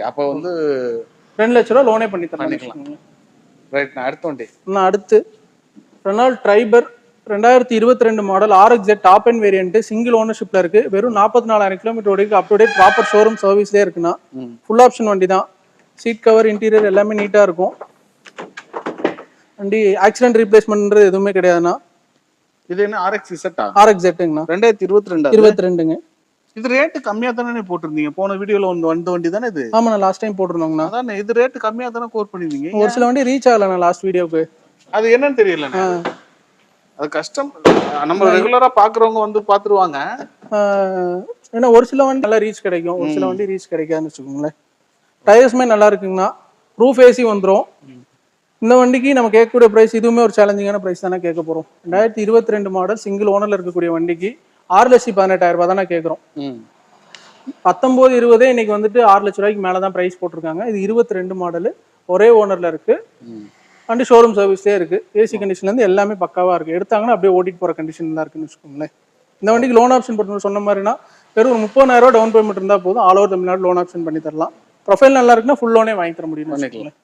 அப்போ வந்து 2 லட்ச ரூபா லோனே பண்ணி பண்ணிக்கலாம். தரலாம். ரைட். நான் அடுத்த வண்டி அடுத்து Renault Triber 2022 model RXZ top and variant single ஓனர்ஷிப்ல இருக்கு. வெறும் 44,000 கிலோமீட்டர் ஓடிக்கு. Up to date proper showroom சர்வீஸ்லேயே இருக்குண்ணா. ஃபுல் ஆப்ஷன் வண்டி தான். சீட் கவர் இன்டீரியர் எல்லாமே நீட்டாக இருக்கும். வண்டி ஆக்சிடென்ட் ரீப்ளேஸ்மெண்ட்ன்றது எதுவுமே கிடையாதுண்ணா. இது என்ன RXZ-ஆ? RXZங்கண்ணா. 2022. 22ங்க. இது ரேட்டு கம்மியா தானே போட்டிருந்தீங்க போன வீடியோல வந்த வண்டி தானே இது? ஆமாண்ணா, லாஸ்ட் டைம் போட்டிருந்தோங்கண்ணா. அதான் இது ரேட்டு கம்மியா தானே கோட் பண்ணிருந்தீங்க. ஒரு சில வண்டி ரீச் ஆகலண்ணா லாஸ்ட் வீடியோக்கு. அது என்னன்னு தெரியலண்ணா. அது கஷ்டம். நம்ம ரெகுலரா பாக்குறவங்க வந்து பாத்துருவாங்க. ஏன்னா ஒரு சில வண்டி நல்லா ரீச் கிடைக்கும், ஒரு சில வண்டி ரீச் கிடைக்காதுன்னு வச்சுக்கோங்களேன். டயர்ஸ்மே நல்லா இருக்குங்கண்ணா. ப்ரூஃப் ஏசி வந்துடும். இந்த வண்டிக்கு நம்ம கேட்கக்கூடிய ப்ரைஸ் இதுவுமே ஒரு சேலஞ்சிங்கான ப்ரைஸ் தானே கேட்க போகிறோம். 2022 மாடல் சிங்கிள் ஓனரில் இருக்கக்கூடிய வண்டிக்கு 6,18,000 ரூபாய் தானே கேட்குறோம். 19, 20 இன்னைக்கு வந்துட்டு 6 லட்ச ரூபாய்க்கு மேலே தான் ப்ரைஸ் போட்டிருக்காங்க. இது 22 மாடல், ஒரே ஓனரில் இருக்கு. வண்டி ஷோரூம் சர்வீஸ்லேயே இருக்கு. ஏசி கண்டிஷன்லேருந்து எல்லாமே பக்காவாக இருக்கு. எடுத்தாங்கன்னா அப்படியே ஓட்டிட்டு போகிற கண்டிஷன் தான் இருக்குன்னு வச்சுக்கோங்களேன். இந்த வண்டிக்கு லோன் ஆப்ஷன் போட்டு சொன்ன மாதிரினா வெறும் 30,000 ரூபா டவுன் பேமெண்ட் இருந்தால் போதும். All over Tamil Nadu loan option பண்ணி தரலாம். ப்ரொஃபைல் நல்லா இருக்குன்னா ஃபுல் லோனே வாங்கி தர முடியும்னு வச்சுக்கோங்களேன்.